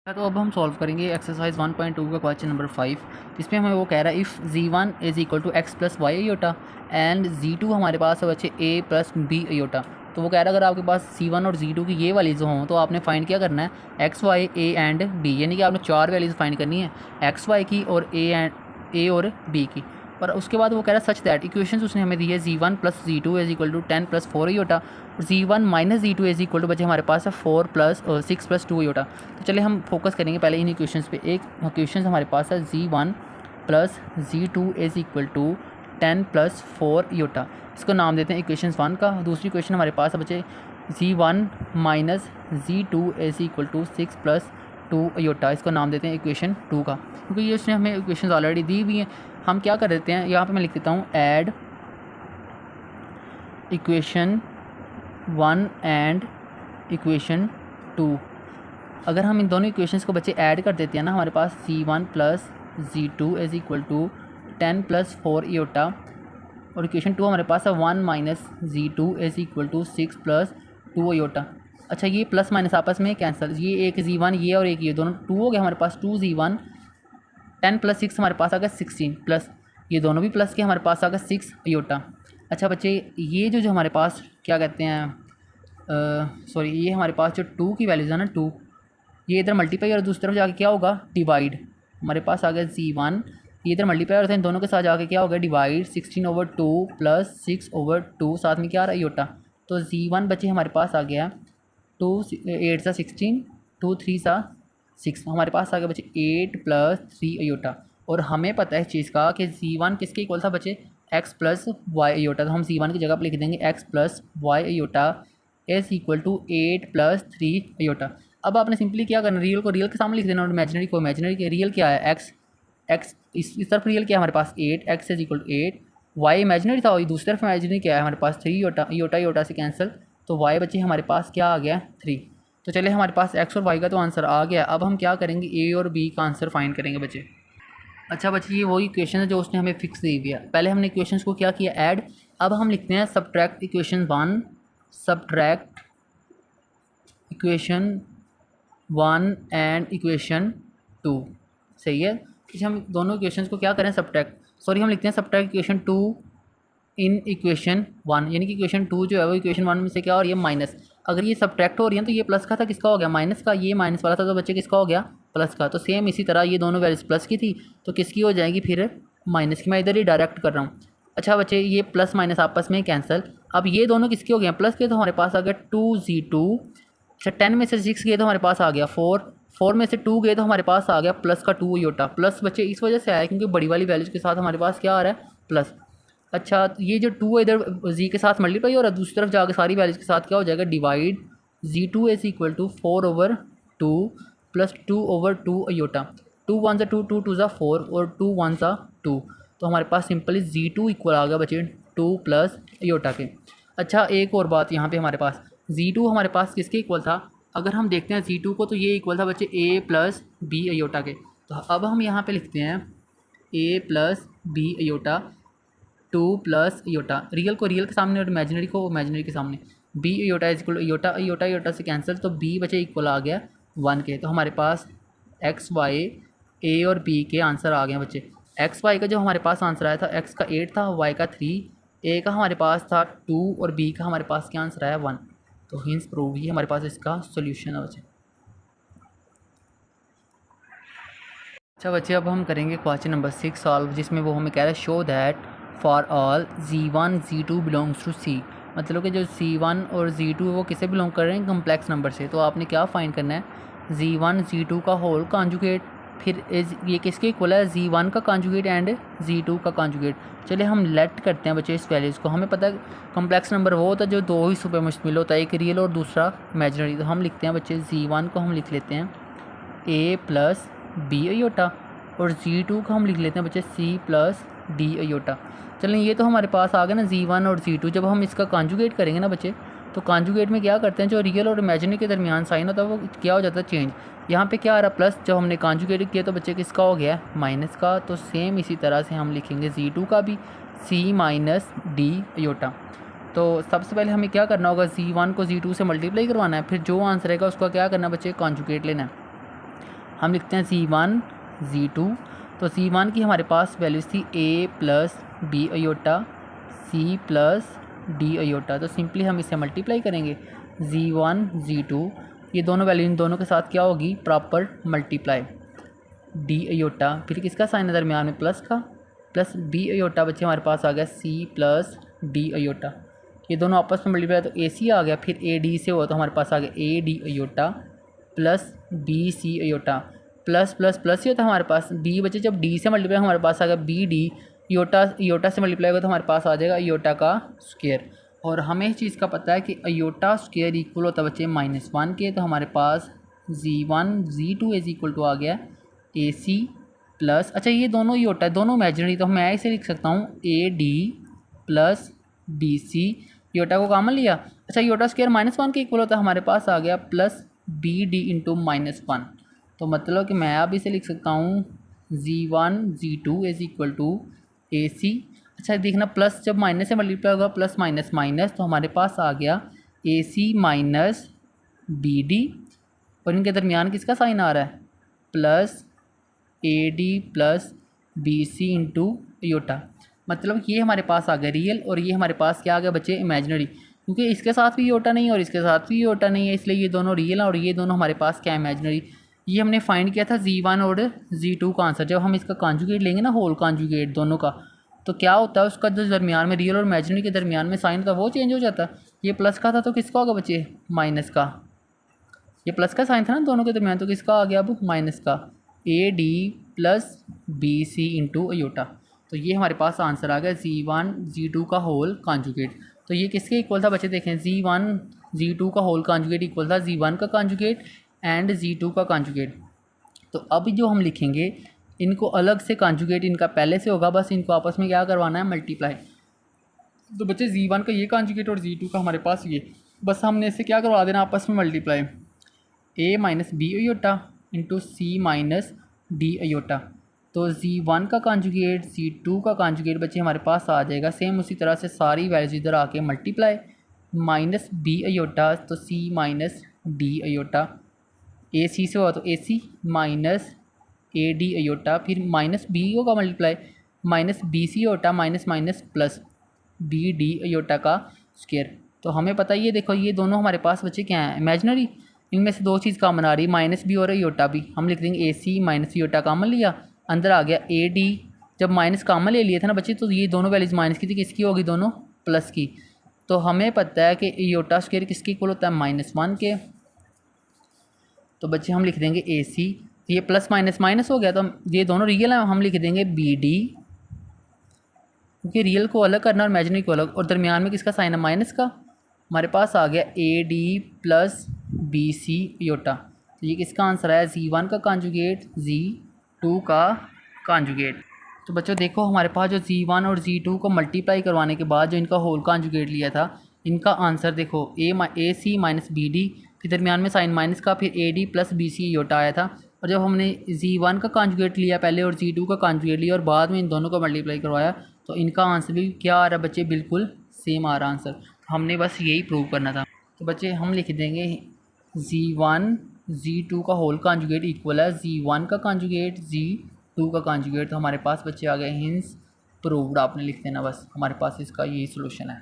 तो अब हम सॉल्व करेंगे एक्सरसाइज 1.2 का क्वेश्चन नंबर 5। इसमें हमें वो कह रहा है if z1 is equal to X plus Y iota and z2 हमारे पास है बच्चे a प्लस बी अयोटा। तो वो कह रहा है अगर आपके पास c1 और z2 की ये वैल्यूज़ हों तो आपने फाइंड क्या करना है X Y A and B, यानी कि आपने चार वैल्यूज़ फाइंड करनी है एक्स वाई की और ए और बी की। और उसके बाद वो कह रहा है सच दैट इक्वेशंस उसने हमें दी है z1 plus z2 is equal to 10 plus 4 iota और z1 minus z2 is equal to बच्चे हमारे पास है 4 प्लस 6 प्लस 2 अयोटा। तो चलिए हम फोकस करेंगे पहले इन इक्वेशंस पे। एक इक्वेशन हमारे पास है z1 plus z2 is equal to 10 plus 4 iota, इसको नाम देते हैं इक्वेशन 1 का। दूसरी इक्वेशन हमारे पास है बच्चे z1 minus z2 is equal to 6 plus 2 iota, इसको नाम देते हैं इक्वेशन 2 का, क्योंकि ये उसने हमें इक्वेशन ऑलरेडी दी हुई हैं। हम क्या कर देते हैं, यहाँ पे मैं लिख देता हूँ ऐड इक्वेशन 1 एंड इक्वेशन 2। अगर हम इन दोनों इक्वेशंस को बच्चे ऐड कर देते हैं ना, हमारे पास c1 plus z2 is equal to 10 plus 4 iota और इक्वेशन 2 हमारे पास है 1 minus z2 is equal to 6 plus 2 iota. अच्छा, ये प्लस माइनस आपस में कैंसिल, ये एक z1 ये और एक ये दोनों 2 हो गया हमारे पास 2z1, 10 प्लस 6 हमारे पास आ गया 16 प्लस ये दोनों भी प्लस के हमारे पास आ गया 6 अयोटा। अच्छा बच्चे, ये जो हमारे पास क्या कहते हैं सॉरी, ये हमारे पास जो 2 की वैल्यूज़ है ना 2, ये इधर मल्टीप्लाई और दूसरी तरफ जाके क्या होगा डिवाइड, हमारे पास आ गया z1, ये इधर मल्टीप्लाई होता है इन दोनों के साथ जाके क्या होगा डिवाइड 16/2 प्लस 6/2, साथ में क्या आ रहा है अयोटा। तो z1 बच्चे हमारे पास आ गया 2 8 सा 16, 2 3 सा 6, हमारे पास आ गया बच्चे 8 प्लस 3 अयोटा। और हमें पता है इस चीज़ का कि z1 किसके इक्वल था बच्चे x प्लस वाई अयोटा, तो हम z1 की जगह पर लिख देंगे x plus Y iota is equal to 8 plus 3 iota. अब आपने सिंपली क्या करना, रियल को रियल के सामने लिख देना और इमेजिनरी को इमेजिनरी के। रियल क्या है x इस तरफ रियल क्या है हमारे पास 8, x is equal to 8, y imaginary था और दूसरी तरफ इमेजिनरी क्या है हमारे पास 3 अयोटा अयोटा से कैंसिल, तो y बच्चे हमारे पास क्या आ गया 3। तो चलिए हमारे पास x और y का तो आंसर आ गया। अब हम क्या करेंगे a और b का आंसर फाइंड करेंगे बच्चे। अच्छा बच्चे, ये वही इक्वेशन है जो उसने हमें फिक्स दी हुई है। पहले हमने इक्वेशंस को क्या किया ऐड, अब हम लिखते हैं subtract equation 1, subtract equation 1 and equation 2। सही है, कि हम दोनों इक्वेशंस को क्या करें सब्ट्रैक्ट, सॉरी हम लिखते हैं सब्ट्रैक्ट इक्वेशन 2 इन इक्वेशन 1, यानी कि इक्वेशन 2 जो है वो इक्वेशन 1 में से क्या हो रही है माइनस। अगर ये सब्ट्रैक्ट हो रही है तो ये प्लस का था, किसका हो गया माइनस का, ये माइनस वाला था तो बच्चे किसका हो गया प्लस का। तो सेम इसी तरह ये दोनों वैल्यूज प्लस की थी तो किसकी हो जाएगी फिर माइनस की। मैं इधर ही डायरेक्ट कर रहा हूँ। अच्छा बच्चे, ये प्लस माइनस आपस में कैंसिल, अब ये दोनों किसके हो गए प्लस के, तो हमारे पास आ गया 2z2। अच्छा, 10 में से 6 गए तो हमारे पास आ गया 4 में से 2 गए तो हमारे पास आ गया प्लस का 2 अयोटा। प्लस बच्चे इस वजह से आया क्योंकि बड़ी वाली वैल्यूज के साथ हमारे पास क्या आ रहा है प्लस। अच्छा, ये जो 2 इधर z के साथ मल्टीप्लाई हो रहा है, दूसरी तरफ जाकर सारी वैल्यूज के साथ क्या हो जाएगा divide, z2 is equal to 4/2 plus 2/2 iota. 2 1 2 2 2 4 और 2 1 2, तो हमारे पास सिंपली z2 इक्वल आ गया बच्चे 2 प्लस अयोटा के। अच्छा, एक और बात यहाँ पे हमारे पास z2 हमारे पास किसके इक्वल था, अगर हम देखते हैं z2 को तो ये इक्वल था बच्चे a प्लस बी अयोटा के। तो अब हम यहाँ पे लिखते हैं a plus B iota 2 plus iota, real को रियल के सामने और इमेजिनरी को इमेजिनरी के सामने, b iota is equal iota iota iota से कैंसिल, तो b बचे इक्वल आ गया 1 के। तो हमारे पास x y a और b के आंसर आ गए बच्चे। x y का जो हमारे पास आंसर आया था x का 8 था, y का 3, a का हमारे पास था 2 और b का हमारे पास क्या आंसर आया 1। तो हिंस प्रूव ये हमारे पास इसका सोल्यूशन है बच्चे। अच्छा बच्चे, अब हम करेंगे क्वेश्चन नंबर 6 सॉल्व, जिसमें वो हमें कह रहा है show that for all z1 z2 belongs to c, मतलब कि जो c1 और z2 वो किसे बिलोंग कर रहे हैं कम्प्लेक्स नंबर से। तो आपने क्या फाइंड करना है z1 z2 का होल कॉन्जुगेट, फिर ये किसके इक्वल है z1 का कॉन्जुगेट एंड z2 का कॉन्जुगेट। चलिए हम लेट करते हैं बच्चे इस वैल्यूज़ को। हमें पता है कम्प्लेक्स नंबर वो होता है जो दो हिस्सों पे मुश्तमिल होता है, एक रियल और दूसरा इमेजिनरी। तो हम लिखते हैं बच्चे z1 को हम लिख लेते हैं a प्लस बी अयोटा और z2 को हम लिख लेते हैं बच्चे c प्लस डी अयोटा। चलें, ये तो हमारे पास आ गया ना z1 और z2। जब हम इसका कॉन्जुगेट करेंगे ना बच्चे, तो कॉन्जुगेट में क्या करते हैं जो रियल और इमेजिनरी के दरमियान साइन होता है वो क्या हो जाता है चेंज। यहाँ पे क्या आ रहा है प्लस, जब हमने कॉन्जुगेट किया तो बच्चे किसका हो गया माइनस का। तो सेम इसी तरह से हम लिखेंगे z2 का भी c माइनस डी अयोटा। तो सबसे पहले हमें क्या करना होगा z1 को z2 से मल्टीप्लाई करवाना है, फिर जो आंसर रहेगा उसका क्या करना है बच्चे कॉन्जुगेट लेना है। हम लिखते हैं Z1 Z2। तो Z1 की हमारे पास वैल्यूज़ थी A plus B iota C plus D iota. तो सिंपली हम इसे मल्टीप्लाई करेंगे Z1 Z2, ये दोनों वैल्यू इन दोनों के साथ क्या होगी, प्रॉपर मल्टीप्लाई। D अयोटा, फिर किसका साइन है दरमियान में, प्लस का, प्लस B अयोटा बच्चे हमारे पास आ गया C प्लस D अयोटा। ये दोनों आपस में मल्टीप्लाई तो AC आ गया, फिर AD से हुआ तो हमारे पास आ गया AD iota plus BC iota. Plus plus plus ही होता है हमारे पास, B बच्चे जब D से मल्टीप्लाई हमारे पास आ गया BD, योटा से मल्टीप्लाई होगा तो हमारे पास आ जाएगा योटा का स्क्वायर। और हमें इस चीज़ का पता है कि अयोटा स्क्वायर इक्वल होता है बच्चे -1 के। तो हमारे पास Z1 Z2 is equal to आ गया AC प्लस, अच्छा ये दोनों योटा है, दोनों इमेजिनरी, तो मैं इसे लिख सकता हूँ AD प्लस BC, योटा को कॉमन लिया। अच्छा योटा स्क्वायर -1 के इक्वल होता है, हमारे पास आ गया प्लस BD इंटू -1। तो मतलब कि मैं अब इसे लिख सकता हूँ Z1 Z2 is equal to AC। अच्छा देखना, प्लस जब माइनस से मल्टीप्लाई होगा प्लस माइनस माइनस, तो हमारे पास आ गया AC माइनस BD, और इनके दरमियान किसका साइन आ रहा है, plus AD plus BC into iota. मतलब ये हमारे पास आ गया रियल, और ये हमारे पास क्या आ गया बच्चे, इमेजिनरी, क्योंकि इसके साथ भी योटा नहीं और इसके साथ भी योटा नहीं है, इसलिए ये दोनों रियल हैं और ये दोनों हमारे पास क्या, इमेजिनरी। ये हमने फाइंड किया था Z1 और Z2 का आंसर। जब हम इसका कॉन्जुगेट लेंगे ना, होल कॉन्जुगेट दोनों का, तो क्या होता है, उसका जो दरमियान में रियल और इमेजिनरी के दरमियान में साइन था वो चेंज हो जाता है। ये प्लस का था तो किसका होगा बच्चे, माइनस का। ये प्लस का साइन था ना दोनों के दरमियान, तो किसका आ गया अब, माइनस का। AD plus BC into iota. तो ये हमारे पास आंसर आ गया Z1 Z2 का होल कॉन्जुगेट। तो ये किसके इक्वल था बच्चे, देखें Z1 Z2 का होल कॉन्जुगेट इक्वल था Z1 का कॉन्जुगेट एंड Z2 का कॉन्जुगेट। तो अब जो हम लिखेंगे इनको अलग से कॉन्जुगेट इनका पहले से होगा, बस इनको आपस में क्या करवाना है, मल्टीप्लाई। तो बच्चे Z1 का ये कॉन्जुगेट और Z2 का हमारे पास ये, बस हमने इसे क्या करवा देना, आपस में multiply, A minus B iota into C minus D iota. तो Z1 का कॉन्जुगेट Z2 का कॉन्जुगेट बच्चे हमारे पास आ जाएगा सेम उसी तरह से, सारी वैल्यूज इधर आके मल्टीप्लाई, माइनस B अयोटा तो C minus D iota, AC से हुआ तो AC माइनस AD अयोटा, फिर माइनस B होगा multiply, minus BC iota minus minus plus BD iota का स्क्वायर। तो हमें पता ही है, देखो ये दोनों हमारे पास बच्चे क्या हैं, इमेजिनरी। इनमें से दो चीज़ कॉमन आ रही है, माइनस B और अयोटा भी। हम लिख देंगे AC माइनस अयोटा कॉमन लिया, अंदर आ गया AD। जब माइनस कॉमन ले लिया था ना बच्चे, तो ये दोनों वैल्यूज माइनस की थी, किसकी होगी, दोनों प्लस की। तो हमें पता है कि अयोटा स्क्वायर किसके इक्वल होता है, -1 के। तो बच्चे हम लिख देंगे AC, ये प्लस माइनस माइनस हो गया, तो ये दोनों रियल हैं, हम लिख देंगे BD, क्योंकि रियल को अलग करना और इमेजिनरी को अलग, और दरमियान में किसका साइन है, माइनस का। हमारे पास आ गया AD प्लस BC अयोटा। तो ये किसका आंसर आया, Z1 का कॉन्जुगेट Z2 का कॉन्जुगेट। तो बच्चों देखो हमारे पास जो Z1 और Z2 को मल्टीप्लाई करवाने के बाद जो इनका होल कॉन्जुगेट लिया था, इनका आंसर देखो AC माइनस BD, फिर दरमियान में साइन माइनस का, फिर AD प्लस BC अयोटा आया था। और जब हमने Z1 का कॉन्जुगेट लिया पहले और Z2 का कॉन्जुगेट लिया और बाद में इन दोनों को मल्टीप्लाई करवाया, तो इनका आंसर भी क्या आ रहा है बच्चे, बिल्कुल सेम आ रहा आंसर। हमने बस यही प्रूव करना था। तो बच्चे हम लिख देंगे Z1 Z2 का होल कॉन्जुगेट इक्वल है Z1 का कॉन्जुगेट Z2 का कॉन्जुगेट। तो हमारे पास बच्चे आ गए हिंस प्रूव्ड, आपने लिख देना बस, हमारे पास इसका यही सोल्यूशन है।